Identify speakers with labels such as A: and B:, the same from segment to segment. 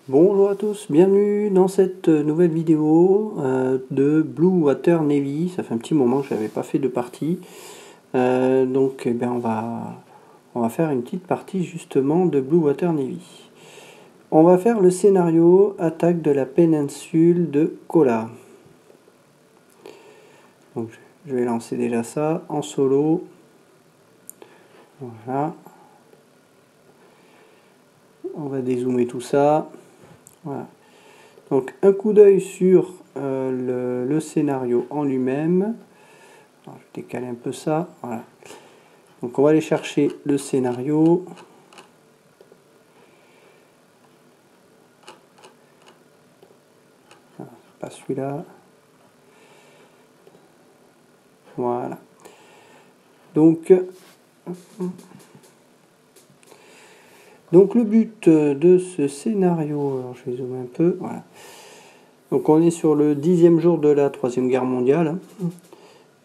A: Bonjour à tous, bienvenue dans cette nouvelle vidéo de Blue Water Navy. Ça fait un petit moment que je n'avais pas fait de partie. Donc eh bien, on va faire une petite partie justement de Blue Water Navy. On va faire le scénario attaque de la péninsule de Kola. Donc je vais lancer déjà ça en solo. Voilà. On va dézoomer tout ça. Voilà. Donc un coup d'œil sur le scénario en lui-même. Je vais décaler un peu ça. Voilà. Donc on va aller chercher le scénario. Pas celui-là. Voilà. Donc le but de ce scénario, alors je vais zoomer un peu. Voilà. Donc on est sur le 10e jour de la 3e guerre mondiale.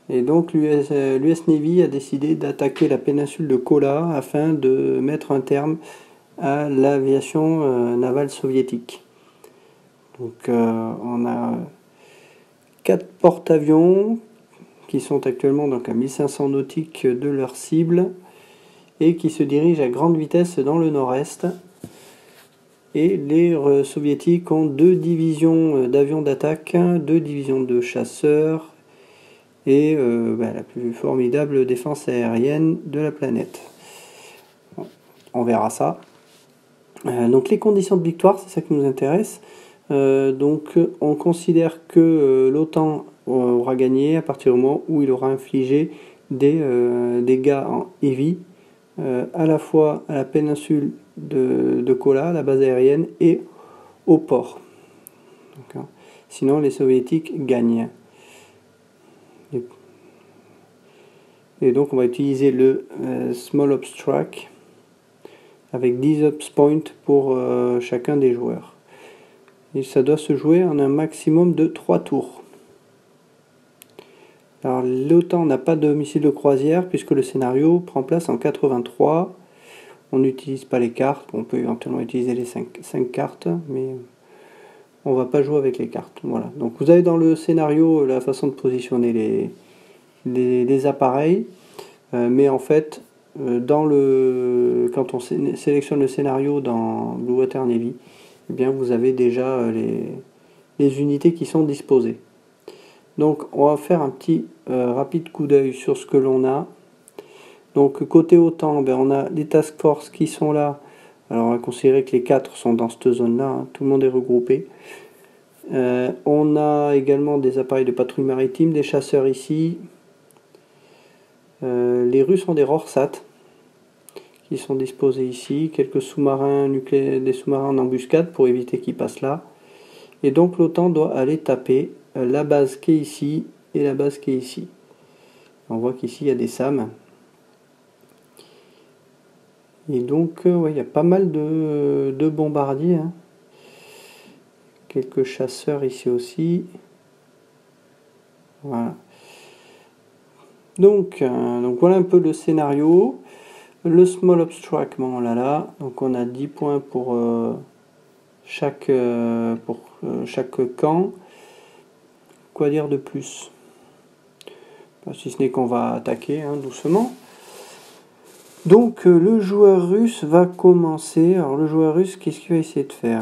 A: Et donc l'US Navy a décidé d'attaquer la péninsule de Kola afin de mettre un terme à l'aviation navale soviétique. Donc on a 4 porte-avions qui sont actuellement donc à 1500 nautiques de leur cible et qui se dirigent à grande vitesse dans le nord-est. Et les soviétiques ont 2 divisions d'avions d'attaque, 2 divisions de chasseurs et la plus formidable défense aérienne de la planète. On verra ça. Donc les conditions de victoire, c'est ça qui nous intéresse. Donc on considère que l'OTAN aura gagné à partir du moment où il aura infligé des dégâts en heavy à la fois à la péninsule de Kola, la base aérienne, et au port. Sinon les soviétiques gagnent. Et donc on va utiliser le Small Ops Track avec 10 Ops Points pour chacun des joueurs. Et ça doit se jouer en un maximum de 3 tours. Alors l'OTAN n'a pas de missile de croisière puisque le scénario prend place en 83. On n'utilise pas les cartes, on peut éventuellement utiliser les 5 cartes, mais on va pas jouer avec les cartes. Voilà. Donc vous avez dans le scénario la façon de positionner les appareils, mais en fait, quand on sélectionne le scénario dans Blue Water Navy, eh bien vous avez déjà les unités qui sont disposées. Donc on va faire un petit rapide coup d'œil sur ce que l'on a. Donc côté OTAN, on a les task force qui sont là. Alors on va considérer que les 4 sont dans cette zone là, tout le monde est regroupé. On a également des appareils de patrouille maritime, des chasseurs ici. Les Russes ont des Rorsat qui sont disposés ici, quelques sous-marins nucléaires, des sous-marins en embuscade pour éviter qu'ils passent là. Et donc l'OTAN doit aller taper la base qui est ici et la base qui est ici. On voit qu'ici il y a des SAM. Et donc il y a pas mal de bombardiers. Hein. Quelques chasseurs ici aussi. Voilà. Donc voilà un peu le scénario. Le Small Ops Track, on l'a là. Donc on a 10 points pour chaque camp. Quoi dire de plus? Si ce n'est qu'on va attaquer doucement. Donc le joueur russe va commencer. Alors le joueur russe, qu'est-ce qu'il va essayer de faire?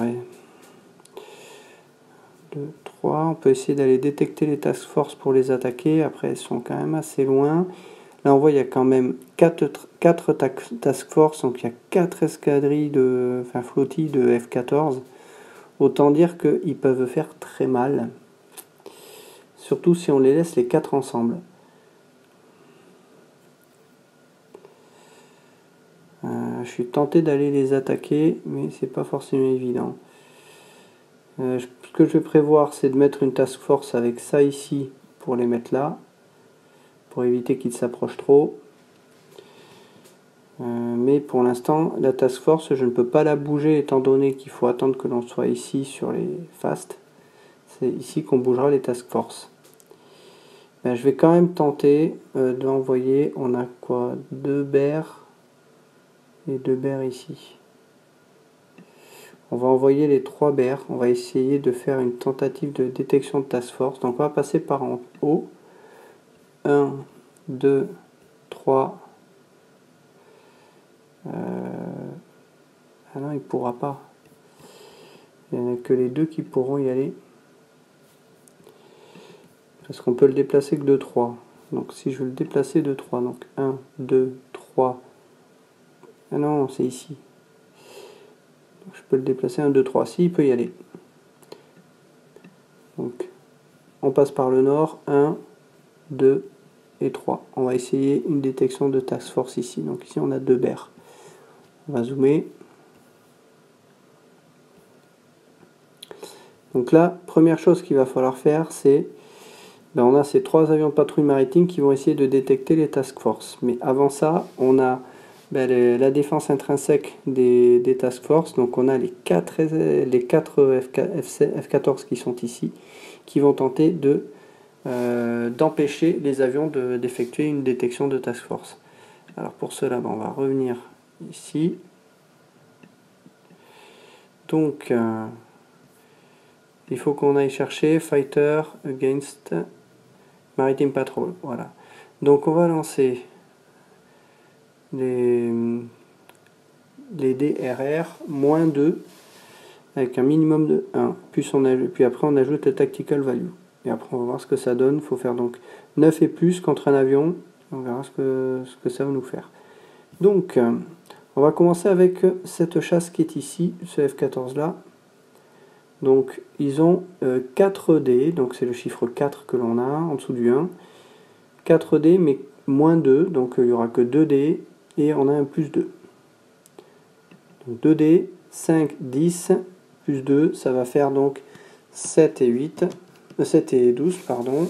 A: 2, 3. On peut essayer d'aller détecter les task force pour les attaquer. Après, elles sont quand même assez loin. Là, on voit il y a quand même 4 task force. Donc il y a 4 escadrilles flottilles de F-14. Autant dire qu'ils peuvent faire très mal. Surtout si on les laisse les 4 ensemble. Je suis tenté d'aller les attaquer, mais c'est pas forcément évident. Ce que je vais prévoir, c'est de mettre une task force avec ça ici pour les mettre là, pour éviter qu'ils s'approchent trop. Mais pour l'instant, la task force, je ne peux pas la bouger étant donné qu'il faut attendre que l'on soit ici sur les fast. C'est ici qu'on bougera les task force. Je vais quand même tenter d'envoyer. On a quoi? 2 bears et 2 bears ici. On va envoyer les 3 BR. On va essayer de faire une tentative de détection de task force. Donc on va passer par en haut. 1, 2, 3. Ah non, il ne pourra pas. Il n'y en a que les 2 qui pourront y aller. Parce qu'on peut le déplacer que de 3. Donc si je veux le déplacer de 3, donc 1, 2, 3. Ah non, c'est ici. Donc je peux le déplacer 1, 2, 3. Si, il peut y aller. Donc on passe par le nord. 1, 2 et 3. On va essayer une détection de task force ici. Donc ici on a 2 BR. On va zoomer. Donc là, première chose qu'il va falloir faire, c'est on a ces 3 avions de patrouille maritime qui vont essayer de détecter les task force. Mais avant ça, on a la défense intrinsèque des task force. Donc on a les 4 F-14 qui sont ici, qui vont tenter d'empêcher les avions d'effectuer une détection de task force. Alors pour cela, on va revenir ici. Donc il faut qu'on aille chercher Fighter Against Maritime Patrol. Voilà. Donc on va lancer les DRR -2 avec un minimum de 1. Puis après on ajoute le Tactical Value. Et après on va voir ce que ça donne. Il faut faire donc 9 et plus contre un avion. On verra ce que ça va nous faire. Donc on va commencer avec cette chasse qui est ici, ce F-14 là. Donc ils ont 4 dés, donc c'est le chiffre 4 que l'on a en dessous du 1. 4 dés mais -2, donc il n'y aura que 2 dés et on a un +2. Donc 2 dés, 5, 10, plus 2, ça va faire donc 7 et 12, pardon.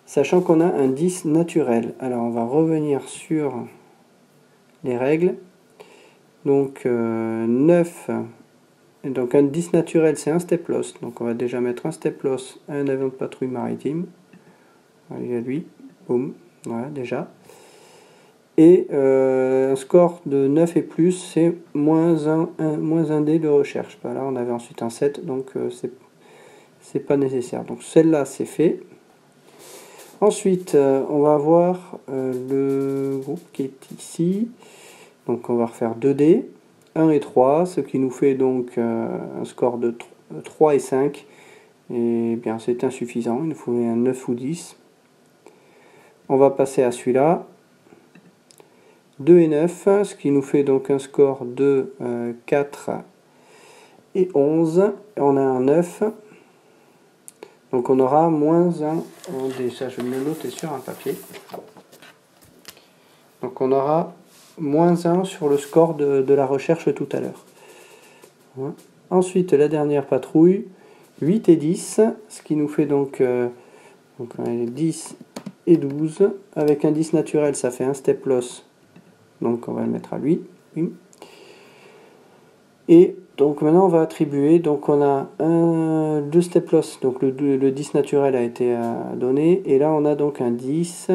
A: Sachant qu'on a un 10 naturel. Alors on va revenir sur les règles. Donc 9. Donc un 10 naturel, c'est un step loss. Donc on va déjà mettre un step loss à un avion de patrouille maritime. Allez à lui. Boum. Voilà, déjà. Et un score de 9 et plus, c'est moins un dé de recherche. Là, on avait ensuite un 7, donc c'est pas nécessaire. Donc celle-là, c'est fait. Ensuite, on va avoir le groupe qui est ici. Donc on va refaire 2 dés. 1 et 3, ce qui nous fait donc un score de 3 et 5. Et bien c'est insuffisant, il nous faut un 9 ou 10. On va passer à celui-là. 2 et 9, ce qui nous fait donc un score de 4 et 11. On a un 9. Donc on aura moins 1. Déjà je vais me le noter sur un papier. Donc on aura moins 1 sur le score de la recherche tout à l'heure. Voilà. Ensuite, la dernière patrouille, 8 et 10, ce qui nous fait donc 10 et 12. Avec un 10 naturel, ça fait un step loss. Donc on va le mettre à lui. Et donc maintenant on va attribuer. Donc on a 2 step loss. Donc le 10 naturel a été donné. Et là on a donc un 10.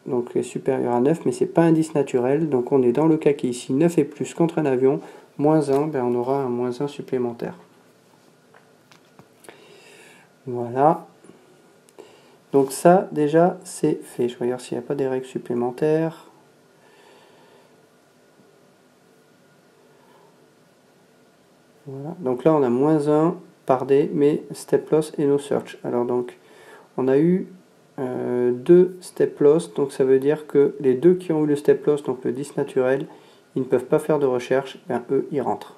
A: Donc supérieur à 9, mais c'est pas un 10 naturel, donc on est dans le cas qui est ici, 9 et plus contre un avion, moins 1, on aura un moins 1 supplémentaire. Voilà. Donc ça, déjà, c'est fait. Je regarde s'il n'y a pas des règles supplémentaires. Voilà. Donc là, on a moins 1 par dé, mais step loss et no search. Alors donc, on a eu 2 step loss, donc ça veut dire que les 2 qui ont eu le step loss, donc le 10 naturel, ils ne peuvent pas faire de recherche, eux ils rentrent.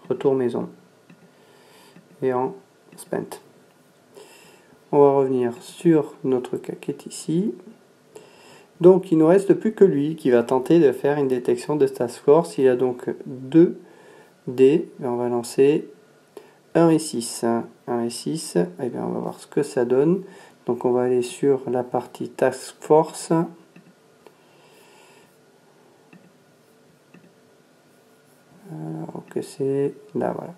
A: Retour maison et en spent. On va revenir sur notre cas qui est ici. Donc il ne nous reste plus que lui qui va tenter de faire une détection de task force. Il a donc 2 dés. On va lancer 1 et 6. 1 et 6. Et bien, on va voir ce que ça donne. Donc on va aller sur la partie task force. Alors que c'est là, voilà.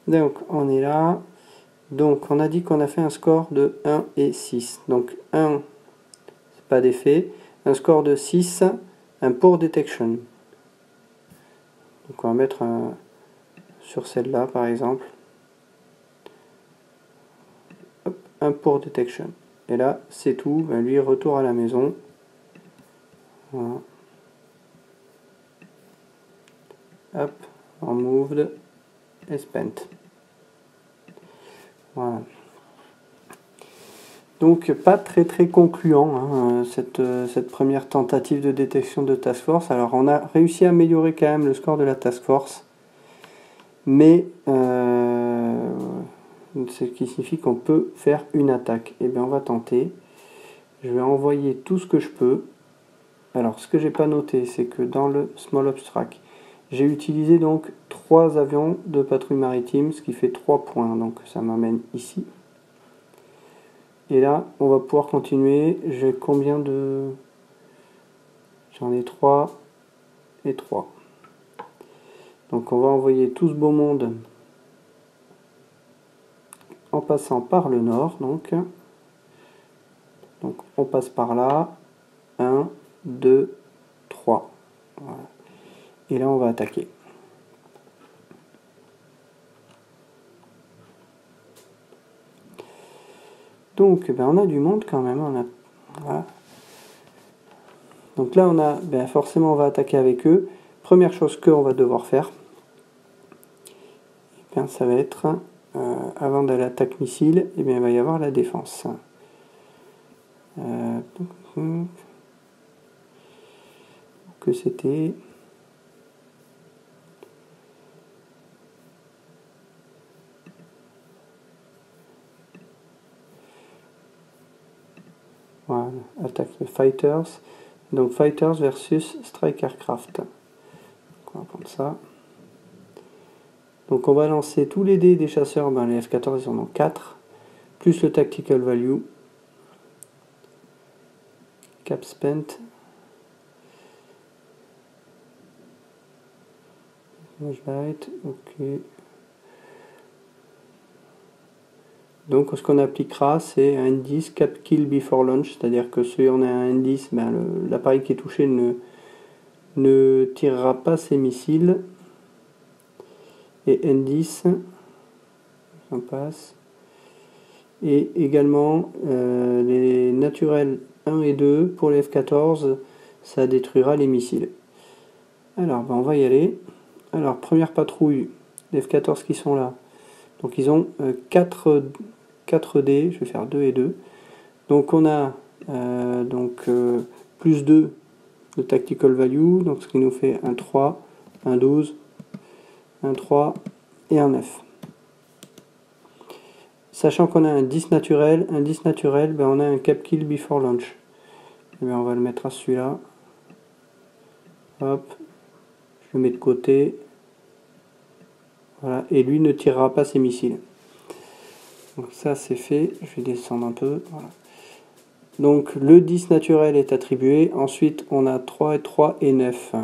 A: Donc on est là. Donc on a dit qu'on a fait un score de 1 et 6. Donc 1, c'est pas d'effet. Un score de 6, un pour detection. Donc on va mettre sur celle-là par exemple. Hop, un pour detection. Et là c'est tout. Ben, lui retour à la maison. Voilà. Hop, removed et spent. Voilà. Donc pas très concluant hein, cette première tentative de détection de task force. Alors on a réussi à améliorer quand même le score de la task force, mais ce qui signifie qu'on peut faire une attaque. Et bien on va tenter. Je vais envoyer tout ce que je peux. Alors ce que j'ai pas noté, c'est que dans le Small Ops Track, j'ai utilisé donc 3 avions de patrouille maritime, ce qui fait 3 points. Donc ça m'amène ici. Et là, on va pouvoir continuer. J'ai combien de... J'en ai 3 et 3. Donc on va envoyer tout ce beau monde en passant par le nord. Donc on passe par là. 1, 2, 3. Voilà. Et là, on va attaquer. Donc, ben, on a du monde quand même. Voilà. Donc là, forcément, on va attaquer avec eux. Première chose qu'on va devoir faire, eh bien, ça va être, avant de l'attaque missile, eh bien, il va y avoir la défense. Que c'était... Voilà, attaque de fighters. Donc fighters versus strike aircraft. Donc, on va prendre ça. Donc on va lancer tous les dés des chasseurs. Ben, les F-14 ils en ont 4. Plus le tactical value. Cap spent. Light, ok. Donc ce qu'on appliquera, c'est un 10 cap kill before launch, c'est-à-dire que si on a un 10, ben, l'appareil qui est touché ne tirera pas ses missiles. Et N10, on passe. Et également les naturels 1 et 2 pour les F-14, ça détruira les missiles. Alors ben, on va y aller. Alors première patrouille, les F-14 qui sont là. Donc ils ont 4 dés, je vais faire 2 et 2. Donc on a plus 2 de tactical value, donc ce qui nous fait un 3, un 12, un 3 et un 9. Sachant qu'on a un 10 naturel, ben on a un cap kill before launch. Et bien on va le mettre à celui-là. Hop, je le mets de côté. Voilà, et lui ne tirera pas ses missiles. Donc ça c'est fait, je vais descendre un peu. Voilà. Donc le 10 naturel est attribué. Ensuite on a 3 et 3 et 9.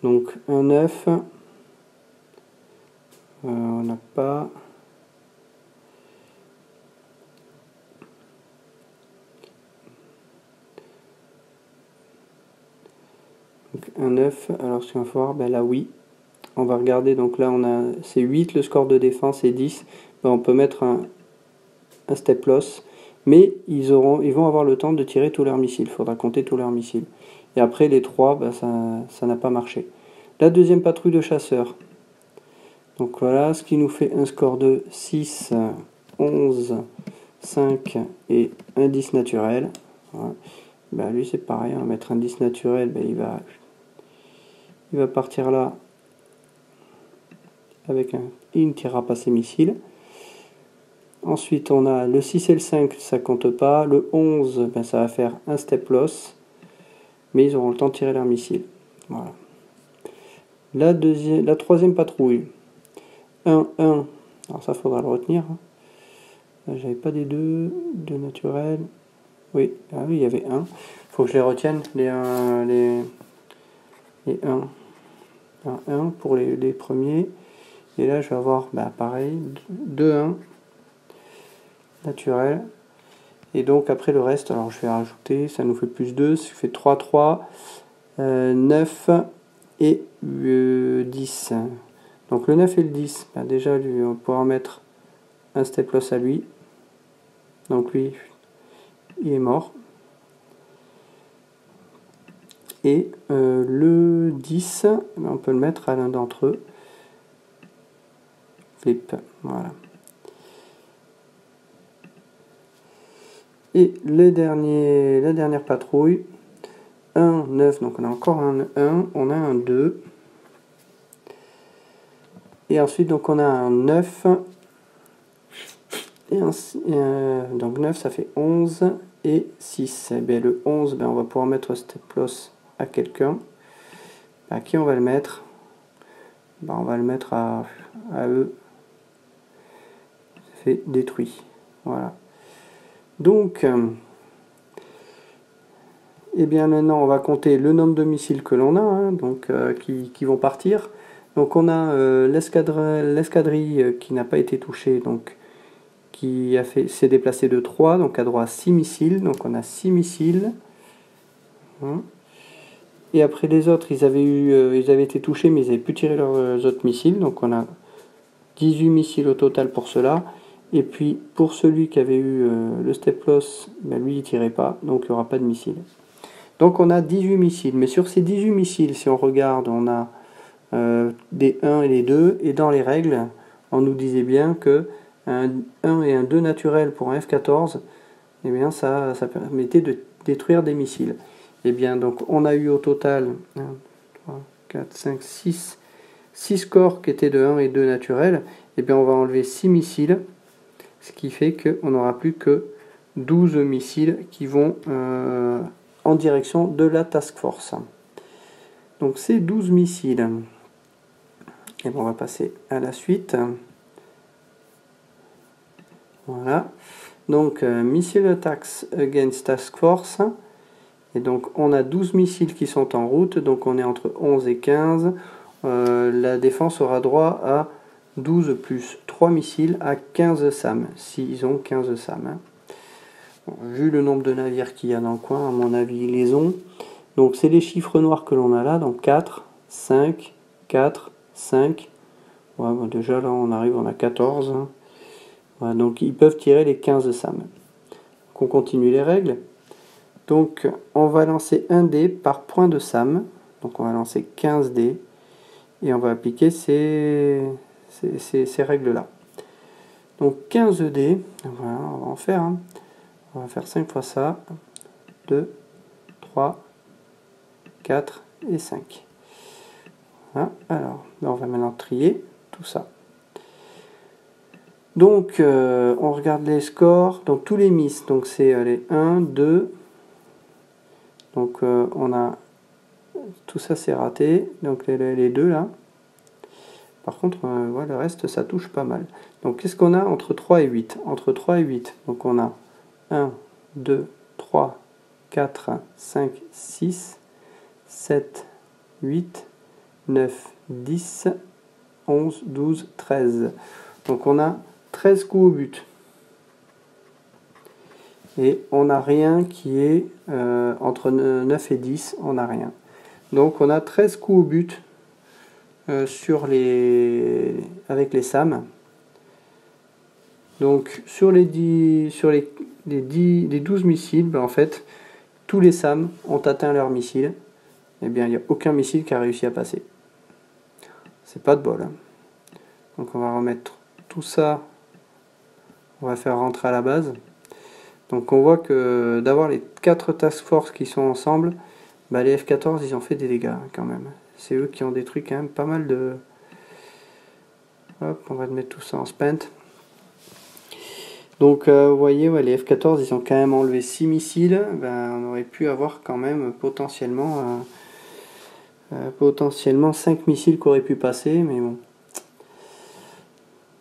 A: Donc un 9. On n'a pas. Donc un 9. Alors ce qu'on va voir, ben là oui. On va regarder, donc là on a c'est 8 le score de défense et 10. Ben, on peut mettre un step loss. Mais ils vont avoir le temps de tirer tous leurs missiles. Il faudra compter tous leurs missiles. Et après les 3, ben, ça n'a pas marché. La deuxième patrouille de chasseurs. Donc voilà, ce qui nous fait un score de 6, 11, 5 et un 10 naturel. Voilà. Ben, lui c'est pareil, on va mettre un 10 naturel, ben, il va partir là avec il ne tirera pas ses missiles. Ensuite on a le 6 et le 5, ça compte pas. Le 11, ben, ça va faire un step loss, mais ils auront le temps de tirer leurs missiles. Voilà. La troisième patrouille. 1, 1. Alors ça faudra le retenir. J'avais pas des 2 naturels. Oui, ah oui, il y avait 1. Faut que je les retienne, les 1. Les 1. 1 pour les premiers. Et là je vais avoir pareil, 2, 1. naturel. Et donc après le reste, alors je vais rajouter, ça nous fait plus 2, ça fait 3, 3, 9 et 10. Donc le 9 et le 10, ben déjà lui, on va pouvoir mettre un step loss à lui. Donc lui, il est mort. Et le 10, on peut le mettre à l'un d'entre eux. Flip, voilà. Et la dernière patrouille, 1, 9, donc on a encore un 1, on a un 2. Et ensuite, donc on a un 9. Donc 9, ça fait 11 et 6. Et bien, le 11, ben, on va pouvoir mettre step loss à quelqu'un. À qui on va le mettre? Ben, on va le mettre à eux. Ça fait détruit. Voilà. Donc, et bien maintenant, on va compter le nombre de missiles que l'on a, hein, donc, qui vont partir. Donc on a l'escadrille qui n'a pas été touchée, donc qui s'est déplacé de 3, donc a droit à 6 missiles. Donc on a 6 missiles. Hein. Et après les autres, ils avaient été touchés, mais ils n'avaient pu tirer leurs autres missiles. Donc on a 18 missiles au total pour cela. Et puis pour celui qui avait eu le step loss, ben lui il ne tirait pas, donc il n'y aura pas de missiles. Donc on a 18 missiles. Mais sur ces 18 missiles, si on regarde, on a des 1 et les 2. Et dans les règles, on nous disait bien que un 1 et un 2 naturel pour un F-14, eh bien ça permettait de détruire des missiles. Et bien donc on a eu au total 1, 3, 4, 5, 6 scores qui étaient de 1 et 2 naturels. Et bien on va enlever 6 missiles, ce qui fait qu'on n'aura plus que 12 missiles qui vont en direction de la task force. Donc ces 12 missiles, et bon, on va passer à la suite. Voilà. Donc missile attacks against task force. Et donc on a 12 missiles qui sont en route. Donc on est entre 11 et 15. La défense aura droit à 12 plus 3 missiles à 15 SAM. S'ils ont 15 SAM. Hein. Bon, vu le nombre de navires qu'il y a dans le coin, à mon avis, ils les ont. Donc c'est les chiffres noirs que l'on a là. Donc 4, 5, 4, 5. Ouais, bon, déjà là on arrive, on a 14. Hein. Voilà, donc ils peuvent tirer les 15 SAM. Donc on continue les règles. Donc on va lancer un dé par point de SAM. Donc on va lancer 15 dés. Et on va appliquer ces règles-là. Donc 15 dés. Voilà, on va en faire. Hein. On va faire 5 fois ça. 2, 3, 4 et 5. Voilà. Alors, on va maintenant trier tout ça. Donc, on regarde les scores. Donc, tous les miss. Donc, c'est les 1, 2. Donc, on a... Tout ça, c'est raté. Donc, les deux, là. Par contre, ouais, le reste, ça touche pas mal. Donc, qu'est-ce qu'on a entre 3 et 8? Entre 3 et 8. Donc, on a 1, 2, 3, 4, 5, 6, 7, 8, 9, 10, 11, 12, 13. Donc, on a 13 coups au but. Et on n'a rien qui est entre 9 et 10, on n'a rien. Donc on a 13 coups au but avec les SAM. Donc sur les 12 missiles, ben, en fait, tous les SAM ont atteint leur missile. Et bien il n'y a aucun missile qui a réussi à passer. C'est pas de bol. Hein. Donc on va remettre tout ça. On va faire rentrer à la base. Donc on voit que d'avoir les 4 task force qui sont ensemble, bah les F-14 ils ont fait des dégâts quand même. C'est eux qui ont détruit quand même pas mal de... Hop, on va mettre tout ça en spent. Donc vous voyez, ouais, les F-14 ils ont quand même enlevé 6 missiles. Ben, on aurait pu avoir quand même potentiellement 5 missiles qui auraient pu passer, mais bon.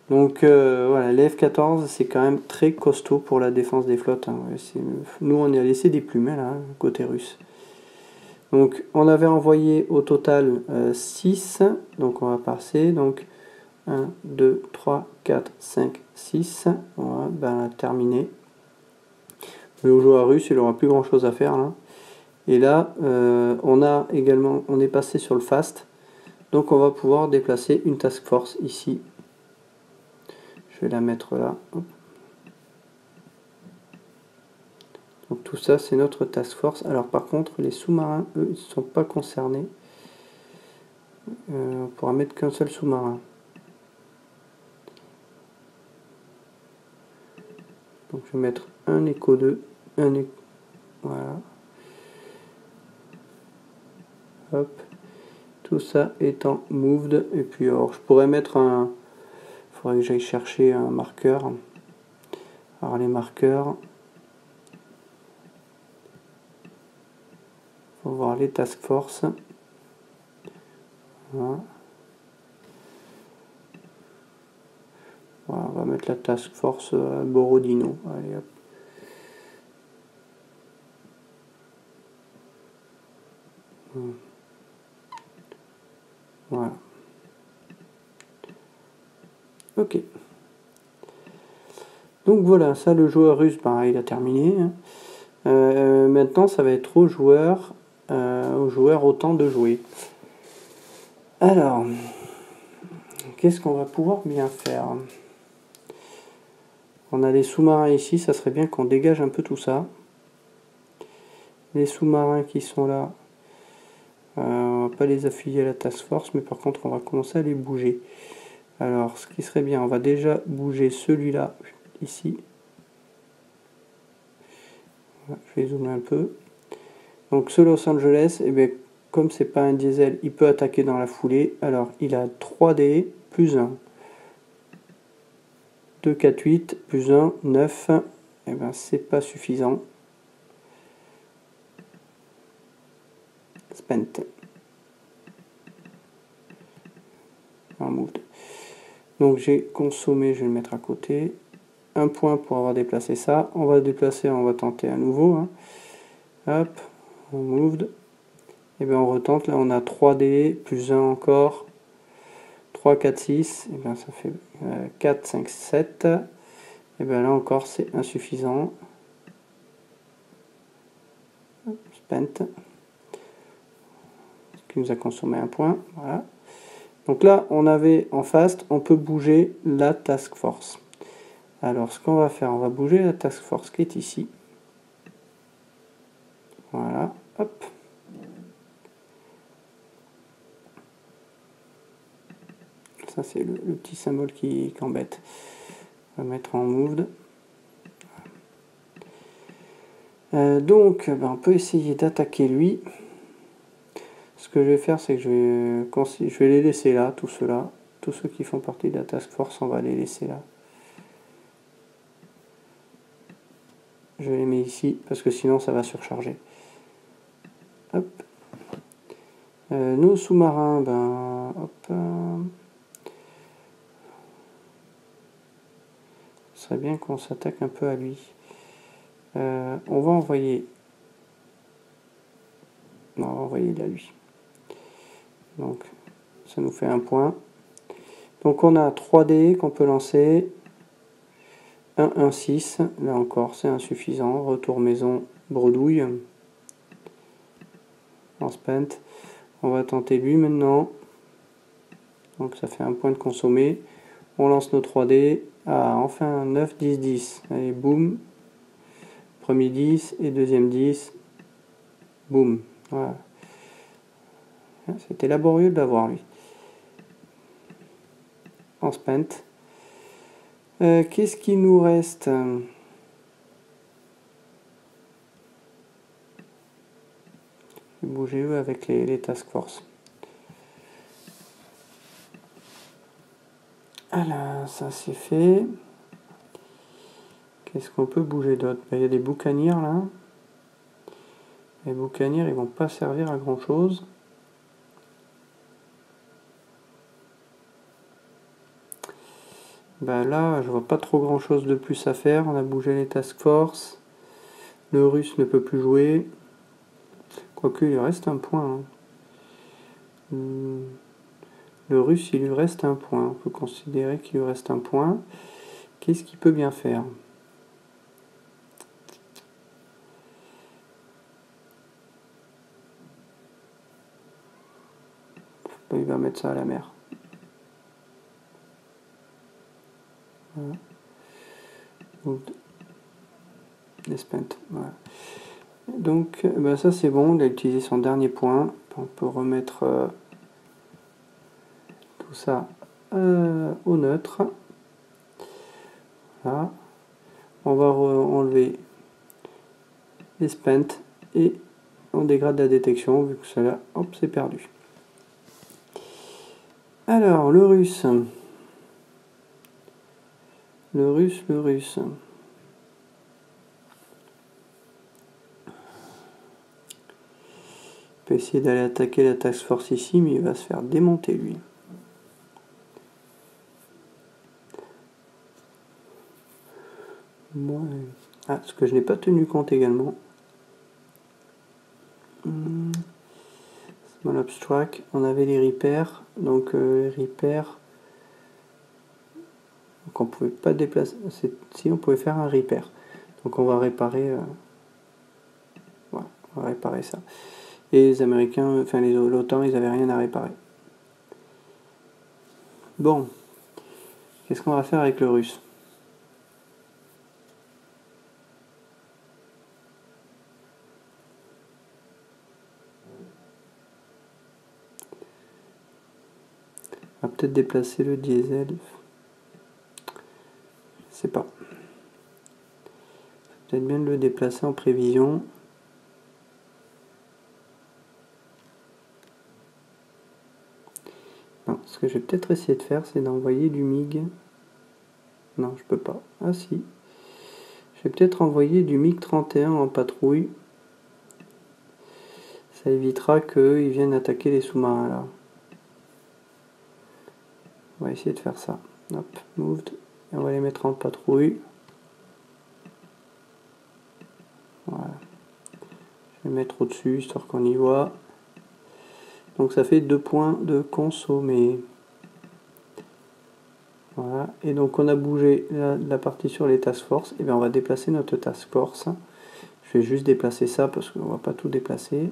A: Donc voilà, les F-14 c'est quand même très costaud pour la défense des flottes. Hein. Ouais, nous on a laissé des plumes là, côté russe. Donc on avait envoyé au total 6, donc on va passer. Donc 1, 2, 3, 4, 5, 6. Voilà, ben terminé. Le joueur russe, il n'aura plus grand chose à faire là. Et là, on est passé sur le fast. Donc on va pouvoir déplacer une task force ici. Je vais la mettre là. Hop. Donc tout ça, c'est notre task force. Alors par contre, les sous-marins, eux, ils ne sont pas concernés. On pourra mettre qu'un seul sous-marin. Donc je vais mettre un écho 2, voilà. Hop. Tout ça étant moved. Et puis alors, je pourrais mettre un... Il faudrait que j'aille chercher un marqueur. Alors les marqueurs... On va voir les task force. Voilà. Voilà, on va mettre la task force Borodino. Allez hop. Voilà. Ok. Donc voilà, ça le joueur russe, pareil, il a terminé. Maintenant, ça va être au joueur autant de jouer. Alors, qu'est-ce qu'on va pouvoir bien faire? On a les sous-marins ici, ça serait bien qu'on dégage un peu tout ça. Les sous-marins qui sont là, on va pas les affilier à la task force, mais par contre on va commencer à les bouger. Alors ce qui serait bien, on va déjà bouger celui-là ici. Voilà, je vais zoomer un peu. Donc ce Los Angeles, eh bien, comme c'est pas un diesel, il peut attaquer dans la foulée. Alors il a 3D plus 1. 2, 4, 8 plus 1, 9. Eh bien c'est pas suffisant. Spent. Moved. Donc j'ai consommé, je vais le mettre à côté. Un point pour avoir déplacé ça. On va déplacer, on va tenter à nouveau. Hein. Hop, on moved. Et bien on retente, là on a 3D, plus 1 encore. 3, 4, 6. Et bien ça fait 4, 5, 7. Et bien là encore c'est insuffisant. Spent. Ce qui nous a consommé un point. Voilà. Donc là, on avait en fast, on peut bouger la task force. Alors, ce qu'on va faire, on va bouger la task force qui est ici. Voilà, hop. Ça, c'est le petit symbole qui embête. On va mettre en moved. Donc, on peut essayer d'attaquer lui. Ce que je vais faire, c'est que je vais les laisser là, tous ceux-là. Tous ceux qui font partie de la task force, on va les laisser là. Je les mets ici, parce que sinon ça va surcharger. Hop. Nos sous-marins, hop. Ce serait bien qu'on s'attaque un peu à lui. On va envoyer... Non, on va envoyer là lui. Donc, ça nous fait un point. Donc, on a 3D qu'on peut lancer. 1, 1, 6. Là encore, c'est insuffisant. Retour maison, bredouille. En spent. On va tenter lui maintenant. Donc, ça fait un point de consommé. On lance nos 3D. Ah, enfin, 9, 10, 10. Allez, boum. Premier 10 et deuxième 10. Boum. Voilà. C'était laborieux de l'avoir, lui. En spent. Qu'est-ce qu'il nous reste? Je vais bouger eux avec les task force. Alors, ça c'est fait. Qu'est-ce qu'on peut bouger d'autre? Il y a des boucaniers là. Les boucaniers, ils vont pas servir à grand chose. Là, je vois pas trop grand chose de plus à faire. On a bougé les task force. Le russe ne peut plus jouer. Quoique, il reste un point. Hein. Le russe, il lui reste un point. On peut considérer qu'il lui reste un point. Qu'est-ce qu'il peut bien faire? Il va mettre ça à la mer. Voilà. Voilà. Donc ça c'est bon, il a utilisé son dernier point. On peut remettre tout ça au neutre. Voilà. On va enlever les spent et on dégrade la détection vu que cela, hop, c'est perdu. Alors le russe. Le russe. Il peut essayer d'aller attaquer la task force ici, mais il va se faire démonter lui. Bon, ce que je n'ai pas tenu compte également. Small abstract, on avait les repairs, donc les repairs. Donc on pouvait pas déplacer. Si on pouvait faire un repair. Donc on va réparer. Voilà, on va réparer ça. Et les Américains, enfin l'OTAN, ils n'avaient rien à réparer. Bon, qu'est-ce qu'on va faire avec le russe? On va peut-être déplacer le diesel. Je sais pas. Peut-être bien de le déplacer en prévision. Non, ce que je vais peut-être essayer de faire, c'est d'envoyer du MiG. Non, je peux pas. Ah si. Je vais peut-être envoyer du MiG 31 en patrouille. Ça évitera qu'ils viennent attaquer les sous-marins là. On va essayer de faire ça. Hop, moved. Et on va les mettre en patrouille. Voilà. Je vais mettre au-dessus, histoire qu'on y voit. Donc ça fait 2 points de consommé. Voilà. Et donc on a bougé la partie sur les task force. Et bien on va déplacer notre task force. Je vais juste déplacer ça parce qu'on ne va pas tout déplacer.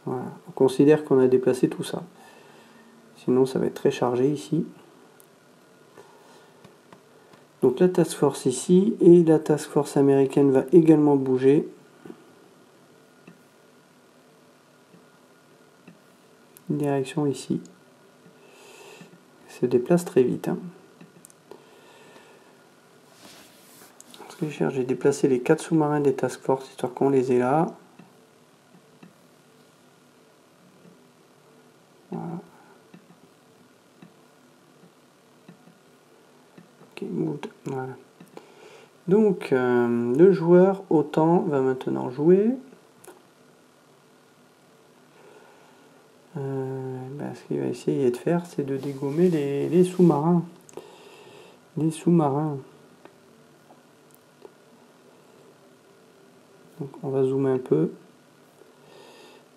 A: Voilà. On considère qu'on a déplacé tout ça. Sinon ça va être très chargé ici. Donc la task force ici et la task force américaine va également bouger. Direction ici. Se déplace très vite. Ce que je cherche, j'ai déplacé les 4 sous-marins des task force histoire qu'on les ait là. Voilà. Ok, moved. Voilà. Donc le joueur OTAN va maintenant jouer. Ce qu'il va essayer de faire, c'est de dégommer les sous-marins. Les sous-marins. Donc on va zoomer un peu.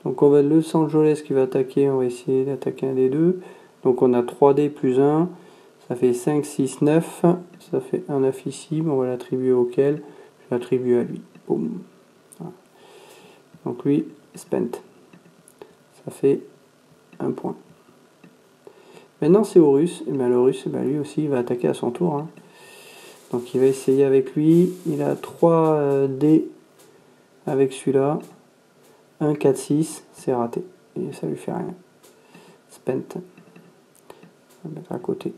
A: Donc on va Los Angeles qui va attaquer, on va essayer d'attaquer un des deux. Donc on a 3D plus 1, ça fait 5, 6, 9. Ça fait un 9 ici, on va l'attribuer auquel? Je l'attribue à lui. Boum. Voilà. Donc lui, spent. Ça fait un point. Maintenant c'est au russe, et bien le russe, lui aussi il va attaquer à son tour. Hein. Donc il va essayer avec lui, il a 3 dés avec celui-là. 1, 4, 6, c'est raté. Et ça lui fait rien. Spent. On va mettre à côté.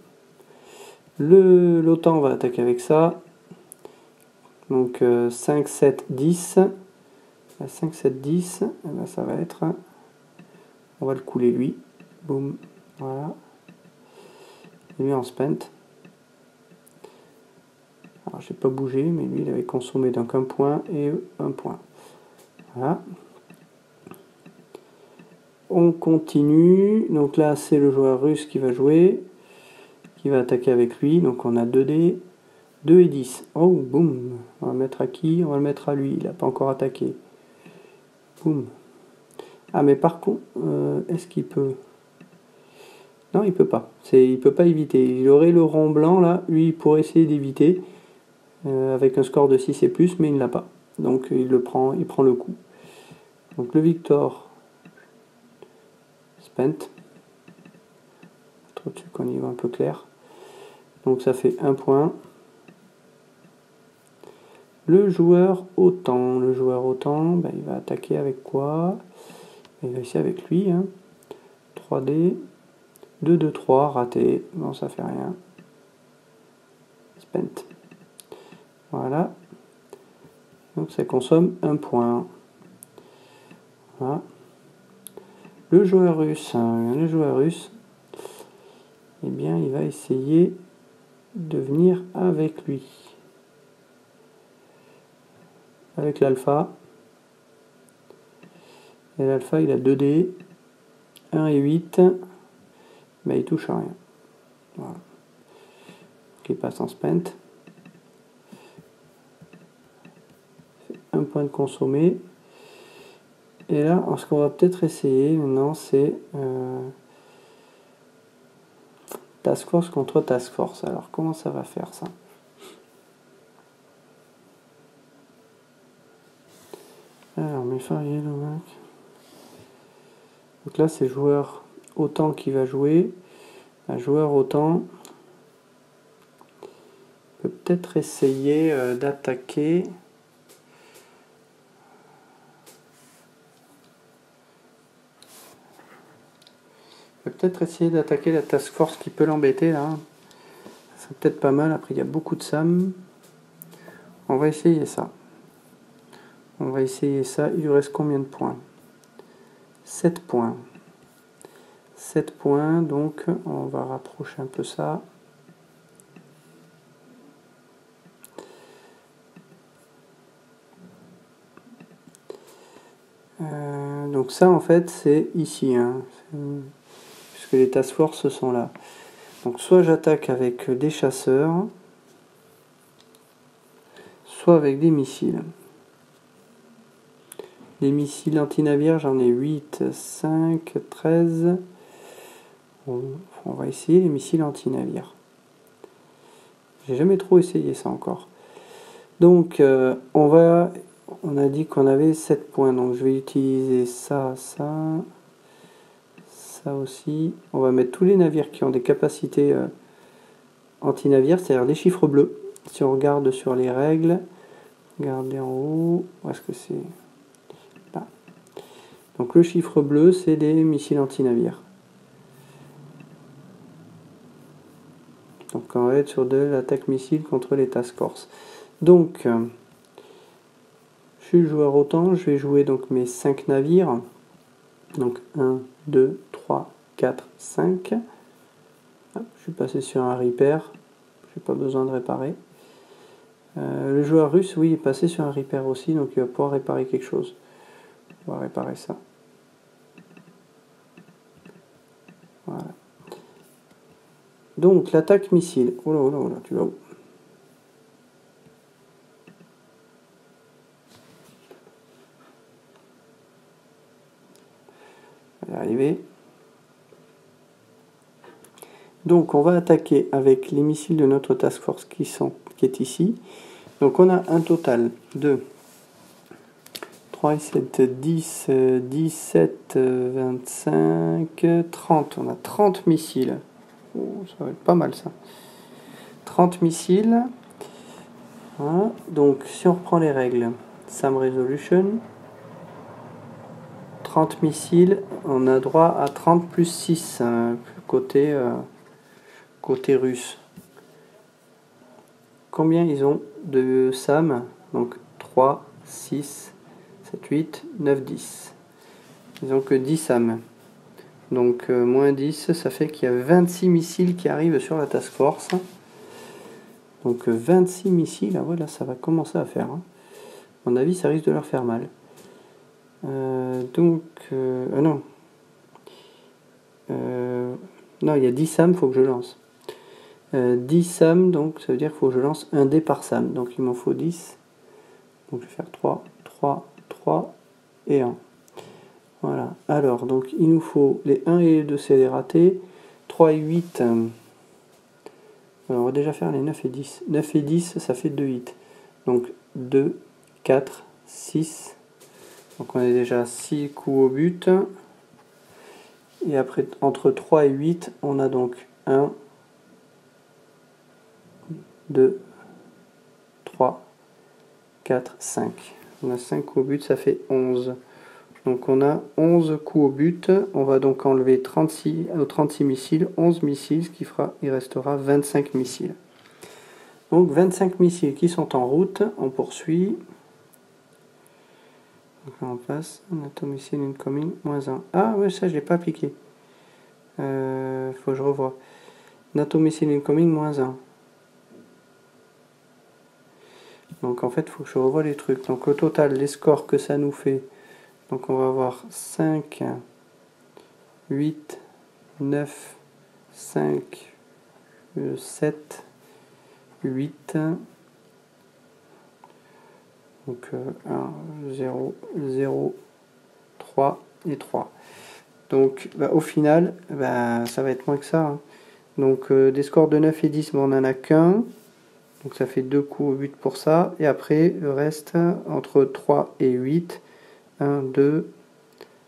A: L'OTAN va attaquer avec ça. Donc 5, 7, 10. 5, 7, 10. Et ben, ça va être... On va le couler lui. Boum. Voilà. Et lui en spent. Alors j'ai pas bougé, mais lui il avait consommé donc un point et un point. Voilà. On continue. Donc là c'est le joueur russe qui va jouer. Qui va attaquer avec lui. Donc on a 2 dés. 2 et 10. Oh, boum. On va le mettre à qui? On va le mettre à lui. Il n'a pas encore attaqué. Boum. Ah mais par contre, est-ce qu'il peut... Non, il peut pas. Il peut pas éviter. Il aurait le rond blanc là, lui il pourrait essayer d'éviter avec un score de 6 et plus, mais il ne l'a pas. Donc il prend le coup. Donc le Victor spent. Trop dessus qu'on y voit un peu clair. Donc ça fait 1 point. Le joueur autant. Le joueur autant, ben, il va attaquer avec quoi? Il va essayer avec lui. Hein. 3D. 2, 2, 3, raté. Non, ça fait rien. Spent. Voilà. Donc ça consomme 1 point. Voilà. Le joueur russe. Le joueur russe, eh bien, il va essayer de venir avec lui. Avec l'alpha. Et l'alpha, il a 2 dés. 1 et 8. Mais il touche à rien. Voilà. Il passe en spent. 1 point de consommé. Et là, ce qu'on va peut-être essayer maintenant, c'est Task Force contre Task Force. Alors, comment ça va faire ça? Alors, mes farriers, donc là, c'est joueur autant qui va jouer. Un joueur autant peut peut-être essayer d'attaquer. Peut-être essayer d'attaquer la task force qui peut l'embêter là. C'est peut-être pas mal. Après, il y a beaucoup de Sam. On va essayer ça. On va essayer ça. Il lui reste combien de points? 7 points. 7 points. Donc, on va rapprocher un peu ça. Donc ça, en fait, c'est ici. Hein. Puisque les task force sont là. Donc soit j'attaque avec des chasseurs, soit avec des missiles. Les missiles anti-navires, j'en ai 8, 5, 13. On va essayer les missiles anti-navires. J'ai jamais trop essayé ça encore. Donc on a dit qu'on avait 7 points. Donc je vais utiliser ça, ça, ça aussi. On va mettre tous les navires qui ont des capacités anti-navires, c'est-à-dire les chiffres bleus. Si on regarde sur les règles, regardez en haut, où est-ce que c'est? Là. Donc le chiffre bleu, c'est des missiles anti-navires. Donc on va être sur de l'attaque missile contre les task force. Donc, je suis le joueur autant, je vais jouer donc mes 5 navires. Donc 1, 2, 3, 4, 5. Hop, je suis passé sur un repair. Je n'ai pas besoin de réparer. Le joueur russe, oui, est passé sur un repair aussi, donc il va pouvoir réparer quelque chose. On va réparer ça. Voilà. Donc l'attaque missile. Oh là, oh là, oh là, tu vas où? On va y arriver. Donc on va attaquer avec les missiles de notre task force qui est ici. Donc on a un total de 3 et 7, 10, 17, 25, 30. On a 30 missiles. Oh, ça va être pas mal ça. 30 missiles. Voilà. Donc si on reprend les règles, SAM Resolution, 30 missiles, on a droit à 30 plus 6 côté russe. Combien ils ont de SAM? Donc 3, 6, 7, 8, 9, 10. Ils n'ont que 10 SAM. Donc moins 10, ça fait qu'il y a 26 missiles qui arrivent sur la task force. Donc 26 missiles, ah ouais, là ça va commencer à faire. Hein. À mon avis, ça risque de leur faire mal. Non. Non, il y a 10 SAM, il faut que je lance. 10 SAM, donc ça veut dire qu'il faut que je lance un dé par SAM. Donc il m'en faut 10. Donc je vais faire 3, 3, 3 et 1. Voilà. Alors, donc il nous faut les 1 et les 2, c'est des ratés. 3 et 8. On va déjà faire les 9 et 10. 9 et 10, ça fait 2 hits. Donc 2, 4, 6. Donc on est déjà 6 coups au but. Et après, entre 3 et 8, on a donc 1, 2, 3, 4, 5. On a 5 coups au but, ça fait 11. Donc on a 11 coups au but. On va donc enlever 36 missiles, 11 missiles, ce qui fera, il restera 25 missiles. Donc 25 missiles qui sont en route. On poursuit. Donc là on passe. NATO missile incoming, -1. Ah ouais, ça je l'ai pas appliqué. Faut que je revoie. NATO missile incoming, -1. Donc en fait, il faut que je revoie les trucs. Donc au total, les scores que ça nous fait. Donc on va avoir 5, 8, 9, 5, 7, 8. Donc 1, 0, 0, 3 et 3. Donc au final, ça va être moins que ça. Hein. Donc des scores de 9 et 10, on n'en a qu'un. Donc ça fait 2 coups au but pour ça. Et après, le reste, entre 3 et 8. 1, 2,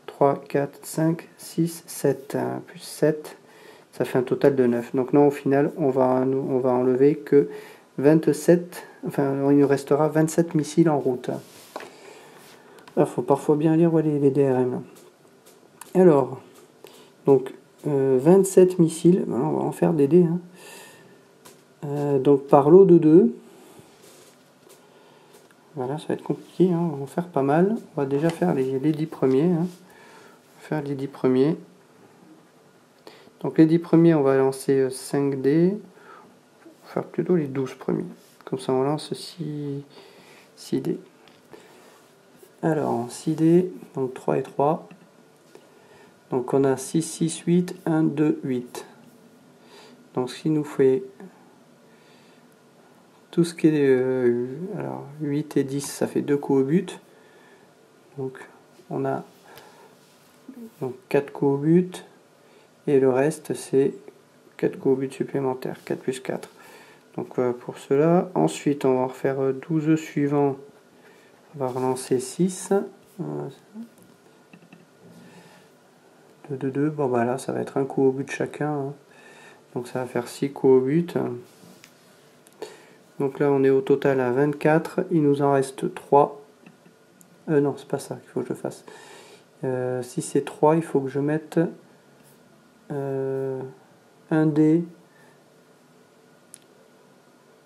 A: 3, 4, 5, 6, 7. Plus 7, ça fait un total de 9. Donc non, au final, on va enlever que 27. Enfin, il nous restera 27 missiles en route. Il faut parfois bien lire les DRM. Alors, donc 27 missiles. Voilà, on va en faire des dés. Hein. Donc par lot de 2. Voilà, ça va être compliqué, hein. On va en faire pas mal. On va déjà faire les 10 premiers. Hein. On va faire les 10 premiers. Donc les 10 premiers, on va lancer 5 dés. On va faire plutôt les 12 premiers. Comme ça, on lance 6 dés. Alors, 6 dés, donc 3 et 3. Donc on a 6, 6, 8, 1, 2, 8. Donc ce qui nous fait... Tout ce qui est alors 8 et 10, ça fait 2 coups au but. Donc on a 4 coups au but. Et le reste, c'est 4 coups au but supplémentaires. 4 plus 4. Donc pour cela, ensuite on va refaire 12 suivants. On va relancer 6. 2, 2, 2. Bon bah là, ça va être un coup au but chacun. Hein. Donc ça va faire 6 coups au but. Donc là, on est au total à 24. Il nous en reste 3. Non, c'est pas ça qu'il faut que je fasse. Si c'est 3, il faut que je mette un dé.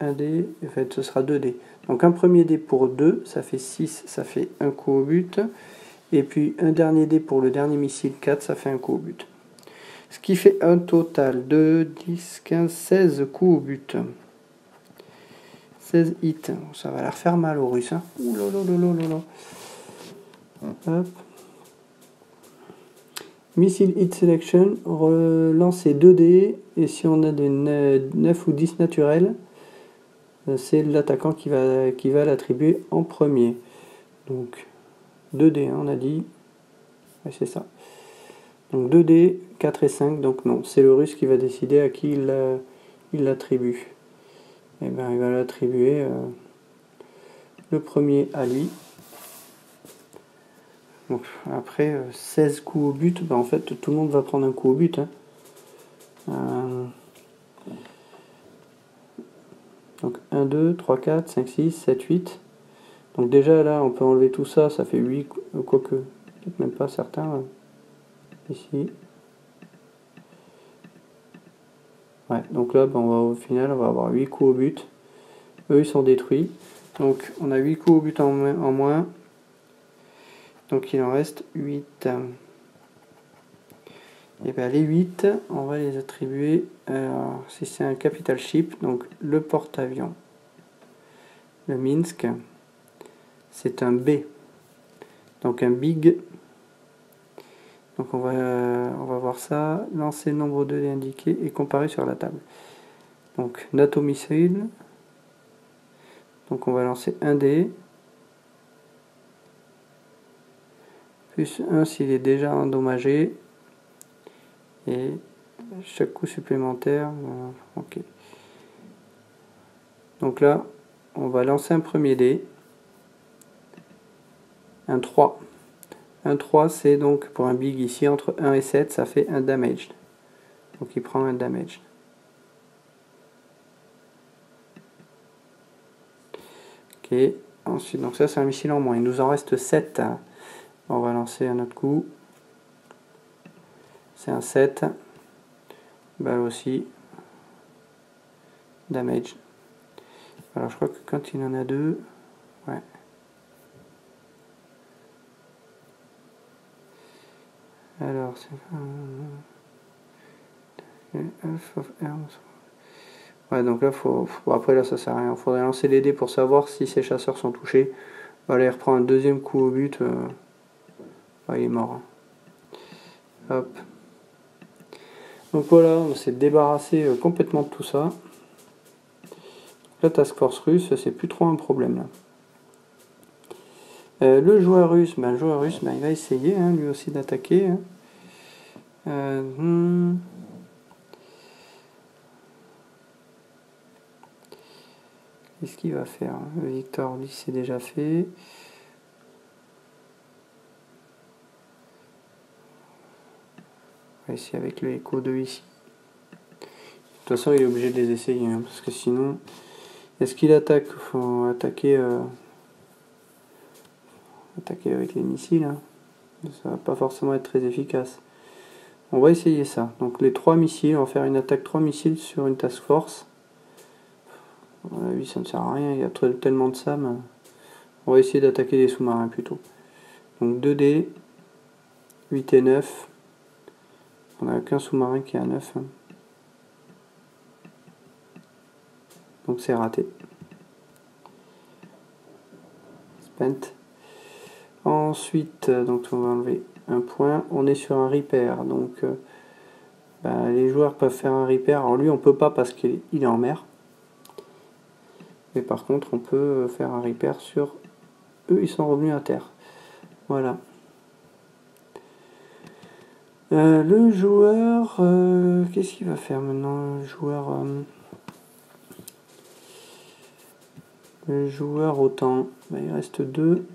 A: Un dé, en fait, ce sera 2 dés. Donc un premier dé pour 2, ça fait 6, ça fait un coup au but. Et puis un dernier dé pour le dernier missile, 4, ça fait un coup au but. Ce qui fait un total de 10, 15, 16 coups au but. 16 hits. Ça va leur faire mal aux Russes. Hein. Ouh là là là là là. Hop. Missile hit selection, relancer 2 dés. Et si on a des 9 ou 10 naturels, c'est l'attaquant qui va l'attribuer en premier. Donc 2 dés, hein, on a dit. Ouais, c'est ça. Donc 2 dés, 4 et 5. Donc non, c'est le Russe qui va décider à qui il l'attribue. Et bien il va l'attribuer le premier à lui. Donc après 16 coups au but, en fait tout le monde va prendre un coup au but. Hein. Donc 1, 2, 3, 4, 5, 6, 7, 8. Donc déjà là on peut enlever tout ça, ça fait 8, quoique, peut-être même pas certains. Ici. Ouais, donc là au final on va avoir 8 coups au but. Eux ils sont détruits. Donc on a 8 coups au but en moins. Donc il en reste 8. Et bien les 8, on va les attribuer, si c'est un capital ship, donc le porte-avions. Le Minsk, c'est un B. Donc un big. Donc on va voir ça, lancer le nombre de dés indiqués et comparer sur la table. Donc NATO missile. Donc on va lancer un dé. Plus 1 s'il est déjà endommagé. Et chaque coup supplémentaire. Ok. Donc là, on va lancer un premier dé. Un 3. Un 3, c'est donc pour un big ici, entre 1 et 7, ça fait un damage. Donc il prend un damage. Ok. Ensuite, donc ça c'est un missile en moins. Il nous en reste 7. On va lancer un autre coup. C'est un 7. Balle aussi. Damage. Alors je crois que quand il en a 2, ouais. Alors c'est ouais, donc là bon, après là ça sert à rien. Il faudrait lancer les dés pour savoir si ces chasseurs sont touchés. Voilà, il reprend un deuxième coup au but. Ouais, il est mort. Hop. Donc voilà, on s'est débarrassé complètement de tout ça. La task force russe, c'est plus trop un problème là. Le joueur russe, il va essayer lui aussi d'attaquer. Qu'est-ce qu'il va faire? Victor, lui, c'est déjà fait. On va essayer avec le Echo 2 ici. De toute façon, il est obligé de les essayer, parce que sinon... Est-ce qu'il attaque? Faut attaquer... attaquer avec les missiles. Ça va pas forcément être très efficace. On va essayer ça. Donc les 3 missiles, on va faire une attaque 3 missiles sur une task force. Oui, ça ne sert à rien, il y a tellement de SAM. On va essayer d'attaquer des sous-marins plutôt. Donc 2D, 8 et 9. On n'a qu'un sous-marin qui est à 9. Donc c'est raté. Spent. Ensuite, donc on va enlever un point. On est sur un repair. Donc les joueurs peuvent faire un repair. Alors lui on peut pas parce qu'il est en mer. Mais par contre on peut faire un repair sur... Eux ils sont revenus à terre. Voilà. Le joueur... qu'est-ce qu'il va faire maintenant? Le joueur autant. Il reste 2.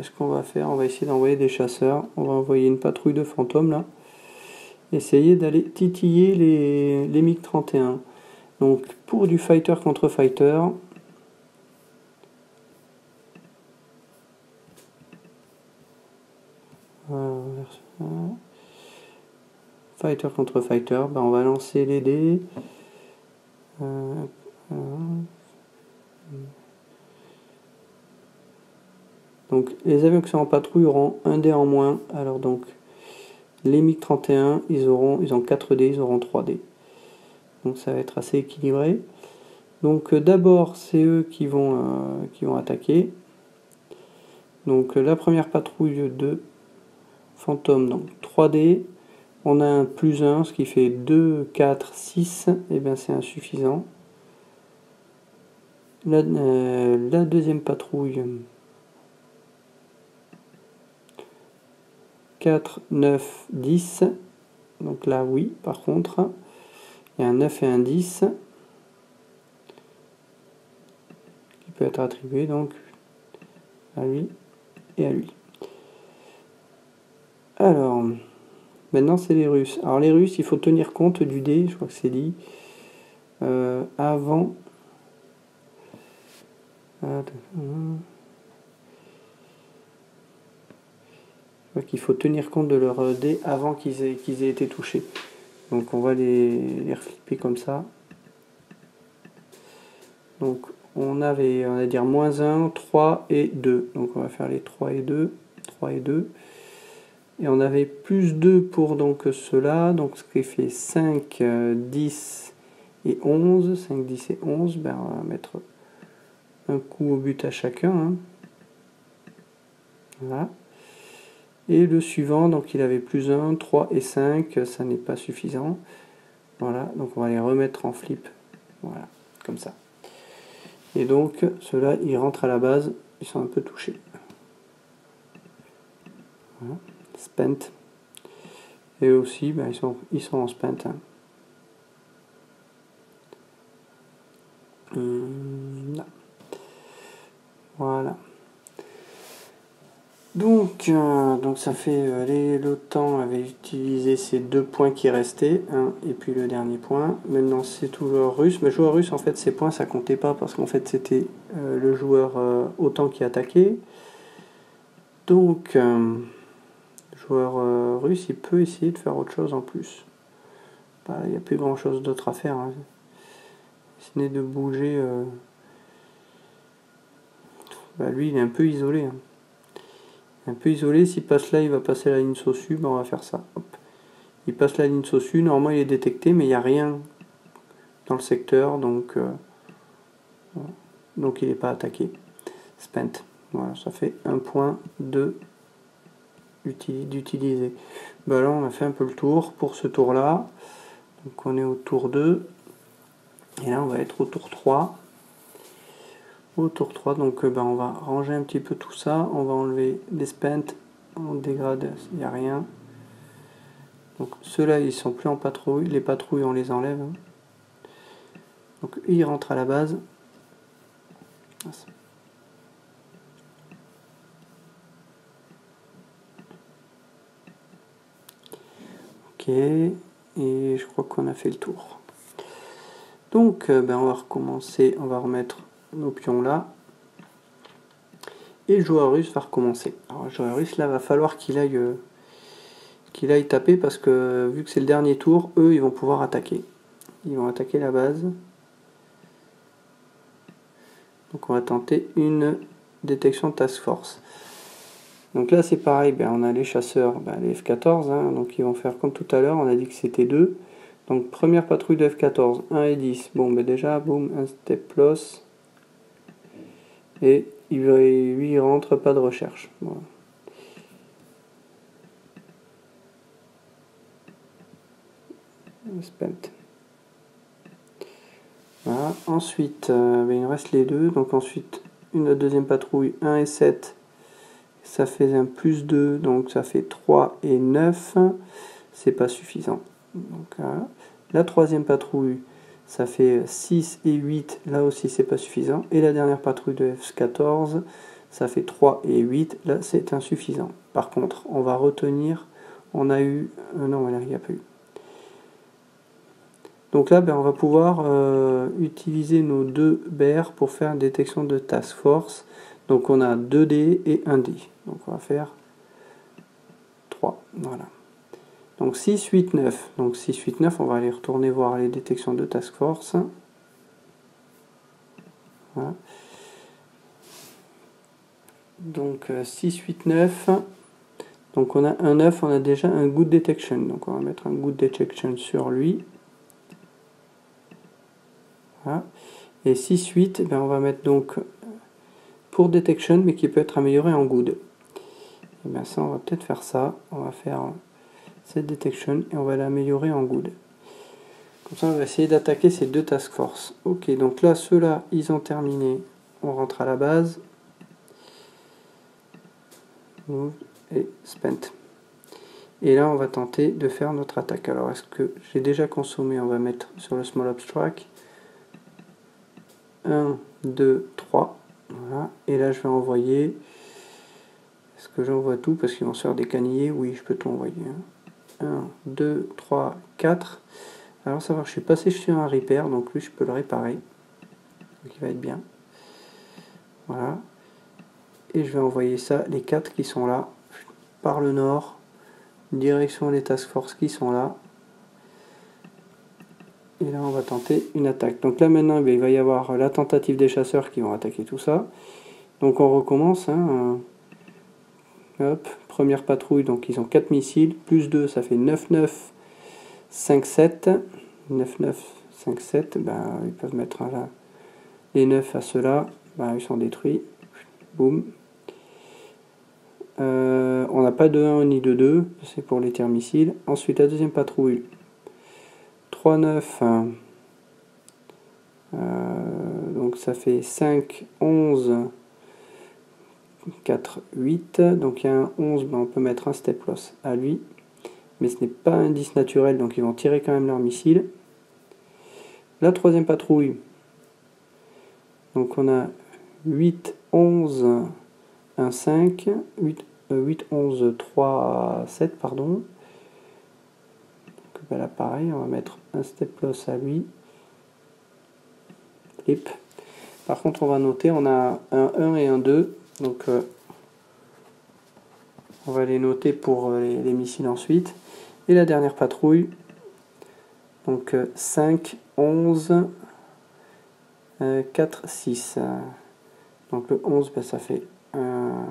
A: Ce qu'on va faire, on va essayer d'envoyer des chasseurs. On va envoyer une patrouille de fantômes là. Essayer d'aller titiller les MiG-31. Donc pour du fighter contre fighter, fighter contre fighter, on va lancer les dés. Donc les avions qui sont en patrouille auront un dé en moins. Alors donc les MiG-31, ils ont 4 dés, ils auront 3 dés. Donc ça va être assez équilibré. Donc d'abord c'est eux qui vont attaquer. Donc la première patrouille de fantômes, donc 3D. On a un +1, ce qui fait 2, 4, 6. Et bien c'est insuffisant. La deuxième patrouille, 4, 9, 10. Donc là oui, par contre, il y a un 9 et un 10 qui peut être attribué donc à lui et à lui. Alors, maintenant c'est les Russes. Alors les Russes, il faut tenir compte du dé, je crois que c'est dit, avant... Je crois qu'il faut tenir compte de leur dé avant qu'ils aient été touchés. Donc on va les flipper comme ça. Donc on va dire -1, 3 et 2. Donc on va faire les 3 et 2. 3 et 2. Et on avait +2 pour donc cela. Donc ce qui fait 5, 10 et 11. 5, 10 et 11. On va mettre un coup au but à chacun. Voilà. Et le suivant, donc il avait +1, 3 et 5, ça n'est pas suffisant. Voilà, donc on va les remettre en flip. Voilà, comme ça. Et donc, ceux-là, ils rentrent à la base, ils sont un peu touchés. Voilà, spent. Et aussi, ils sont en spent. Là. Voilà. Donc ça fait l'OTAN avait utilisé ces 2 points qui restaient, et puis le dernier point. Maintenant c'est tout joueur russe. Mais joueur russe, en fait, ces points ça comptait pas parce qu'en fait c'était le joueur OTAN qui attaquait. Donc le joueur russe il peut essayer de faire autre chose en plus. Il n'y a plus grand chose d'autre à faire. Hein. Ce n'est de bouger. Lui il est un peu isolé. Hein. Un peu isolé, s'il passe là, il va passer la ligne SOSU, on va faire ça. Hop. Il passe la ligne SOSU, normalement il est détecté, mais il n'y a rien dans le secteur, donc il n'est pas attaqué. Spent. Voilà, ça fait un point d'utiliser. Là on a fait un peu le tour pour ce tour là. Donc on est au tour 2. Et là on va être au tour 3. Au tour 3, donc on va ranger un petit peu tout ça, on va enlever les spent, on dégrade, il n'y a rien. Donc ceux-là ils sont plus en patrouille, les patrouilles on les enlève. Hein. Donc ils rentrent à la base. Ok, et je crois qu'on a fait le tour. Donc on va recommencer, on va remettre nos pions là. Et le joueur russe va recommencer. Alors le joueur russe là va falloir qu'il aille taper parce que vu que c'est le dernier tour, eux ils vont pouvoir attaquer. Ils vont attaquer la base. Donc on va tenter une détection de task force. Donc là c'est pareil, on a les chasseurs, les F-14, hein, donc ils vont faire comme tout à l'heure, on a dit que c'était 2. Donc première patrouille de F-14, 1 et 10. Bon déjà, boum, un step loss. Et lui il rentre, pas de recherche. Voilà. Spent. Voilà. Ensuite, il me reste les deux. Donc ensuite, une deuxième patrouille, 1 et 7. Ça fait un plus 2, donc ça fait 3 et 9. C'est pas suffisant. Donc, voilà. La troisième patrouille, ça fait 6 et 8. Là aussi, c'est pas suffisant. Et la dernière patrouille de F-14, ça fait 3 et 8. Là, c'est insuffisant. Par contre, on va retenir. On a eu. Non, voilà, il n'y a pas eu. Donc là, on va pouvoir utiliser nos 2 BR pour faire une détection de task force. Donc on a 2 dés et 1 dé. Donc on va faire 3. Voilà. Donc 6, 8, 9. Donc 6, 8, 9, on va aller retourner voir les détections de task force. Voilà. Donc 6, 8, 9. Donc on a un 9, on a déjà un good detection. Donc on va mettre un good detection sur lui. Voilà. Et 6, 8, on va mettre donc pour detection, mais qui peut être amélioré en good. Et bien ça, on va peut-être faire ça. On va faire cette detection et on va l'améliorer en good. Comme ça, on va essayer d'attaquer ces 2 task force. Ok, donc là, ceux-là, ils ont terminé. On rentre à la base. Move et spent. Et là, on va tenter de faire notre attaque. Alors, est-ce que j'ai déjà consommé? On va mettre sur le small abstract. 1, 2, 3. Voilà. Et là, je vais envoyer. Est-ce que j'envoie tout? Parce qu'ils vont se faire des canillers. Oui, je peux tout envoyer. 1, 2, 3, 4. Alors, ça va, je suis passé sur un repair. Donc, lui, je peux le réparer. Donc, il va être bien. Voilà. Et je vais envoyer ça, les 4 qui sont là, par le nord. Direction les task force qui sont là. Et là, on va tenter une attaque. Donc là, maintenant, il va y avoir la tentative des chasseurs qui vont attaquer tout ça. Donc on recommence. Hein. Hop, première patrouille, donc ils ont 4 missiles. Plus 2, ça fait 9, 9, 5, 7. 9, 9, 5, 7. Ils peuvent mettre là les 9 à ceux-là. Ils sont détruits. Boum. On n'a pas de 1 ni de 2. C'est pour les tirs missiles. Ensuite, la deuxième patrouille. 3, 9. Donc ça fait 5, 11, 4, 8. Donc il y a un 11, on peut mettre un step loss à lui. Mais ce n'est pas un 10 naturel, donc ils vont tirer quand même leur missile. La troisième patrouille. Donc on a 8, 11, 1, 5, 8, 11, 3, 7, pardon. Donc ben là pareil, on va mettre un step loss à lui. Flip. Par contre on va noter, on a un 1 et un 2. Donc on va les noter pour les missiles ensuite. Et la dernière patrouille. Donc 5, 11, 4, 6. Donc le 11, ben, ça fait un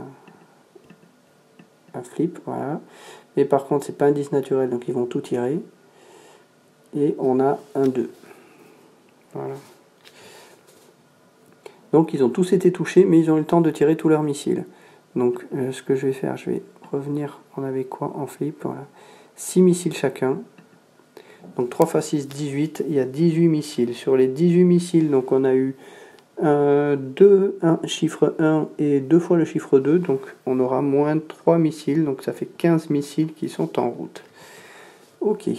A: flip, voilà. Mais par contre, c'est pas un 10 naturel, donc ils vont tout tirer. Et on a un 2. Voilà. Donc ils ont tous été touchés, mais ils ont eu le temps de tirer tous leurs missiles. Donc ce que je vais faire, je vais revenir, on avait quoi en flip, voilà. 6 missiles chacun. Donc 3 x 6, 18, il y a 18 missiles. Sur les 18 missiles, donc on a eu 1 chiffre 1 et 2 fois le chiffre 2, donc on aura moins 3 missiles, donc ça fait 15 missiles qui sont en route. Ok,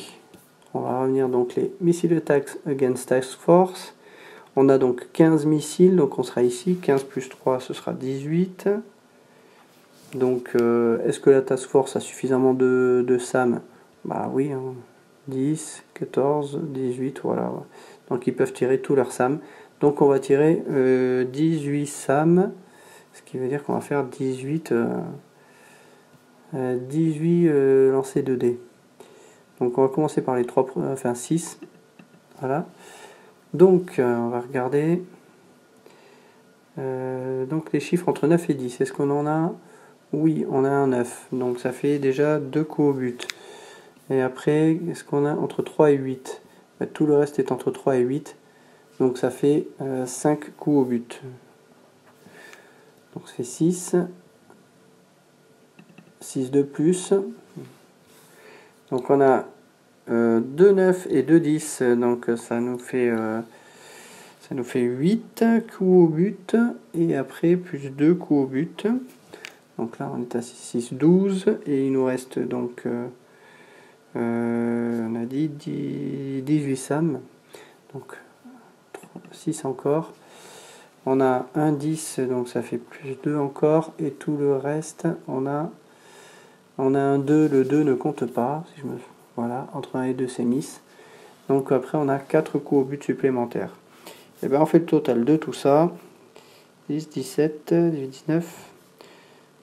A: on va revenir donc les missiles attacks against task force. On a donc 15 missiles, donc on sera ici, 15 plus 3, ce sera 18. Donc est-ce que la task force a suffisamment de SAM? Bah oui, hein. 10, 14, 18, voilà. Donc ils peuvent tirer tous leurs SAM. Donc on va tirer 18 SAM, ce qui veut dire qu'on va faire 18 lancers de dés. Donc on va commencer par les 3, enfin 6. Voilà. Donc on va regarder. Donc les chiffres entre 9 et 10. Est-ce qu'on en a? Oui, on a un 9. Donc ça fait déjà 2 coups au but. Et après, est-ce qu'on a entre 3 et 8? Ben, tout le reste est entre 3 et 8. Donc ça fait 5 coups au but. Donc ça fait 6. 6 de plus. Donc on a 2 9 et 2 10. Donc ça nous fait 8 coups au but. Et après plus 2 coups au but. Donc là on est à 6, 12. Et il nous reste donc on a dit 18 SAM. Donc 6 encore. On a un 10, donc ça fait plus 2 encore. Et tout le reste, on a un 2. Le 2 ne compte pas. Si voilà, entre 1 et 2, c'est miss. Donc après, on a 4 coups au but supplémentaires. Et bien on fait le total de tout ça. 10, 17, 18, 19,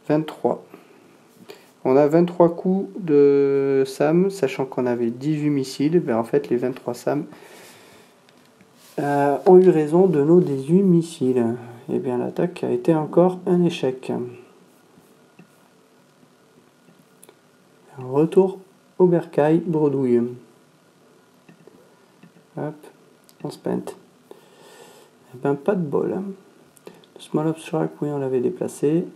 A: 23. On a 23 coups de SAM, sachant qu'on avait 18 missiles. Ben en fait, les 23 SAM ont eu raison de nos 18 missiles. Et bien l'attaque a été encore un échec. Retour au bercail, bredouille. Hop, on se peinte. Et ben pas de bol. Le small obstruct, oui, on l'avait déplacé.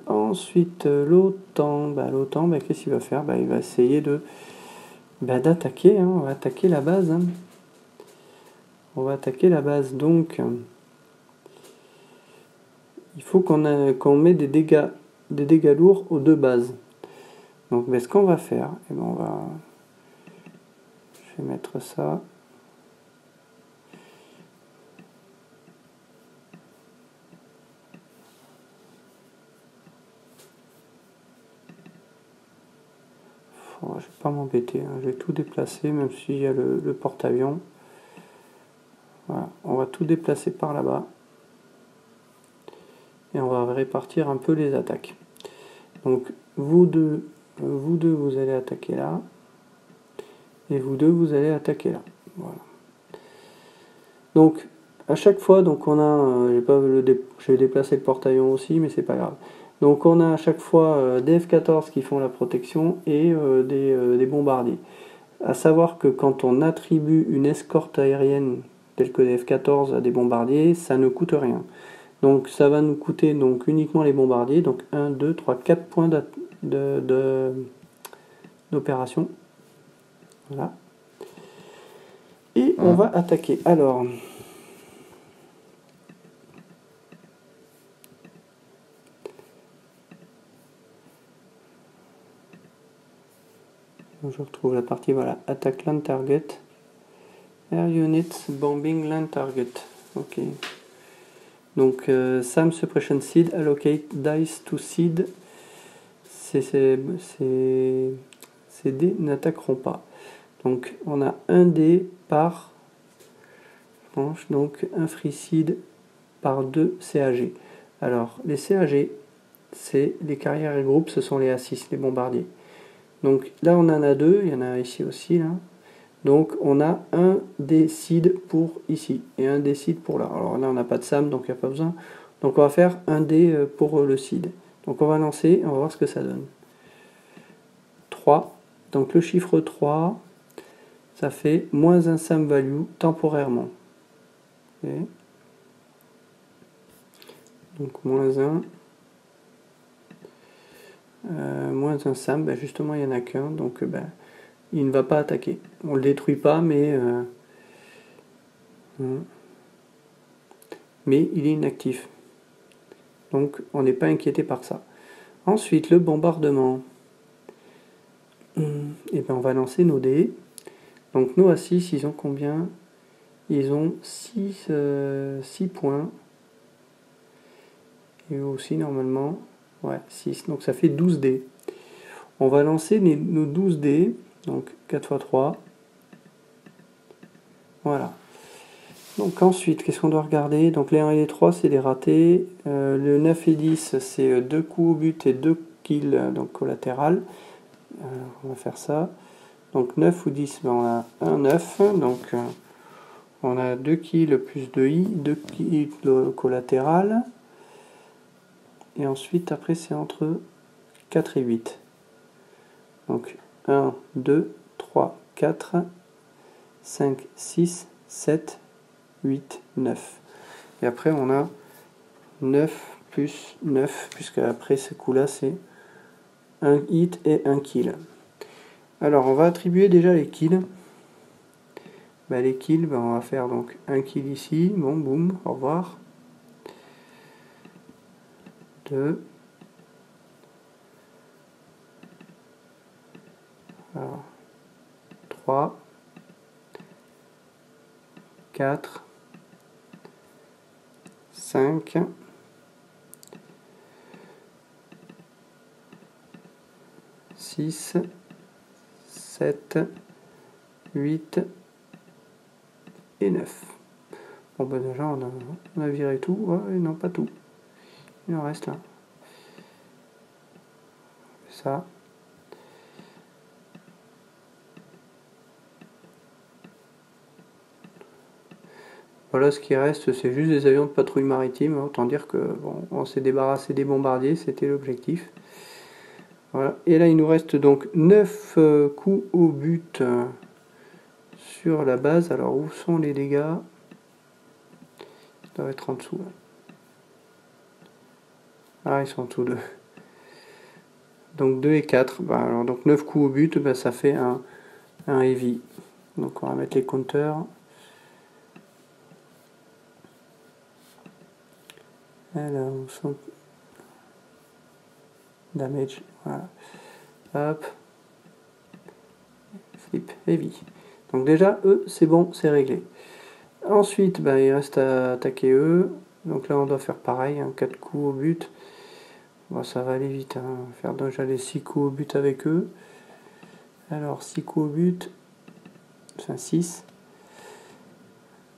A: Ensuite, l'OTAN. L'OTAN, qu'est-ce qu'il va faire? Il va essayer d'attaquer. Hein. On va attaquer la base. Hein. On va attaquer la base. Donc, il faut qu'on mette des dégâts lourds aux deux bases. Donc, ce qu'on va faire, je vais mettre ça. Je ne vais pas m'embêter, hein. Je vais tout déplacer, même s'il y a le porte-avions. Voilà, on va tout déplacer par là-bas. Et on va répartir un peu les attaques. Donc, vous deux, vous allez attaquer là. Et vous deux, vous allez attaquer là. Voilà. Donc, à chaque fois, donc on a, je vais déplacer le porte-avions aussi, mais c'est pas grave. Donc on a à chaque fois des F-14 qui font la protection et des bombardiers. À savoir que quand on attribue une escorte aérienne telle que des F-14 à des bombardiers, ça ne coûte rien. Donc ça va nous coûter donc uniquement les bombardiers, donc 1, 2, 3, 4 points d'opération. Voilà. Et on va attaquer. Alors, je retrouve la partie, voilà, attaque land target, air units bombing land target. Ok. Donc SAM Suppression Seed, allocate dice to seed. Ces dés n'attaqueront pas. Donc on a un dé par planche, donc un free seed par 2 CAG. Alors les CAG, c'est les carrières et groupes, ce sont les A6, les bombardiers. Donc là on en a deux, il y en a ici aussi là. Donc on a un dé seed pour ici et un dé seed pour là. Alors là on n'a pas de SAM donc il n'y a pas besoin. Donc on va faire un dé pour le seed. Donc on va lancer, on va voir ce que ça donne. 3. Donc le chiffre 3, ça fait moins un SAM value temporairement. Okay. Donc moins 1. Moins un SAM, ben justement il n'y en a qu'un, donc il ne va pas attaquer. On ne le détruit pas, mais il est inactif. Donc on n'est pas inquiété par ça. Ensuite, le bombardement. Et ben on va lancer nos dés. Donc nos A6, ils ont combien? Ils ont 6 points. Et aussi normalement, ouais, 6. Donc ça fait 12 dés. On va lancer nos 12 dés. Donc 4 x 3. Voilà. Donc ensuite, qu'est-ce qu'on doit regarder? Donc les 1 et les 3, c'est des ratés. Le 9 et 10, c'est 2 coups au but et 2 kills, donc collatéral. On va faire ça. Donc 9 ou 10, ben on a un 9. Donc on a 2 kills plus 2 i, 2 kills collatéral. Et ensuite, après, c'est entre 4 et 8. Donc 1, 2, 3, 4, 5, 6, 7, 8, 9. Et après, on a 9 plus 9, puisque après ce coup-là, c'est un hit et un kill. Alors, on va attribuer déjà les kills. Les kills, on va faire donc un kill ici. Bon, boum, au revoir. 2. Alors, 3. 4. 5. 6. 7. 8. Et 9. Bon ben déjà on a viré tout. Ouais, non, pas tout. Il en reste là. Ça. Voilà, ce qui reste, c'est juste des avions de patrouille maritime. Autant dire que bon, on s'est débarrassé des bombardiers, c'était l'objectif. Voilà. Et là, il nous reste donc 9 coups au but sur la base. Alors, où sont les dégâts? Ils doivent être en dessous. Ah, ils sont en dessous de. Donc 2 et 4. Alors, donc 9 coups au but, ça fait un heavy. Donc on va mettre les compteurs. Alors, où sont... Damage, voilà. Hop. Flip, heavy. Donc déjà, eux, c'est bon, c'est réglé. Ensuite, il reste à attaquer eux. Donc là, on doit faire pareil, 4 coups au but. Bon, ça va aller vite, hein. Faire déjà les 6 coups au but avec eux. Alors, 6 coups au but, enfin 6.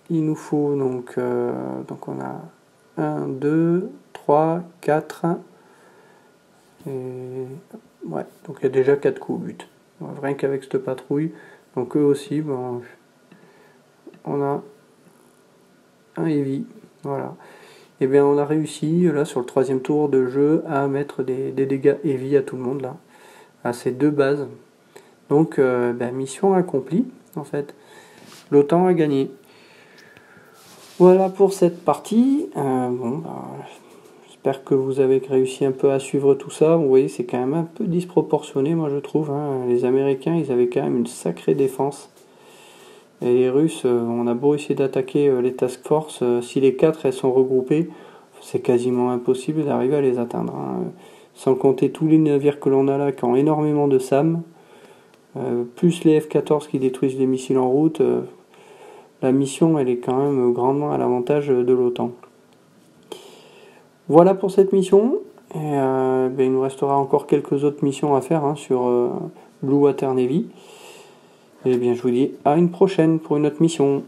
A: Il nous faut donc on a 1, 2, 3, 4. Et ouais, donc il y a déjà 4 coups au but. Rien qu'avec cette patrouille. Donc eux aussi, on a un heavy. Voilà. Et bien on a réussi là sur le 3e tour de jeu à mettre des dégâts heavy à tout le monde là. À ces deux bases. Donc mission accomplie en fait. L'OTAN a gagné. Voilà pour cette partie. J'espère que vous avez réussi un peu à suivre tout ça. Vous voyez, c'est quand même un peu disproportionné, moi je trouve. Hein. Les Américains, ils avaient quand même une sacrée défense. Et les Russes, on a beau essayer d'attaquer les task force, si les 4 elles sont regroupées, c'est quasiment impossible d'arriver à les atteindre. Hein. Sans compter tous les navires que l'on a là qui ont énormément de SAM, plus les F-14 qui détruisent les missiles en route. la mission elle est quand même grandement à l'avantage de l'OTAN. Voilà pour cette mission. Et il nous restera encore quelques autres missions à faire sur Blue Water Navy. Et bien je vous dis à une prochaine pour une autre mission.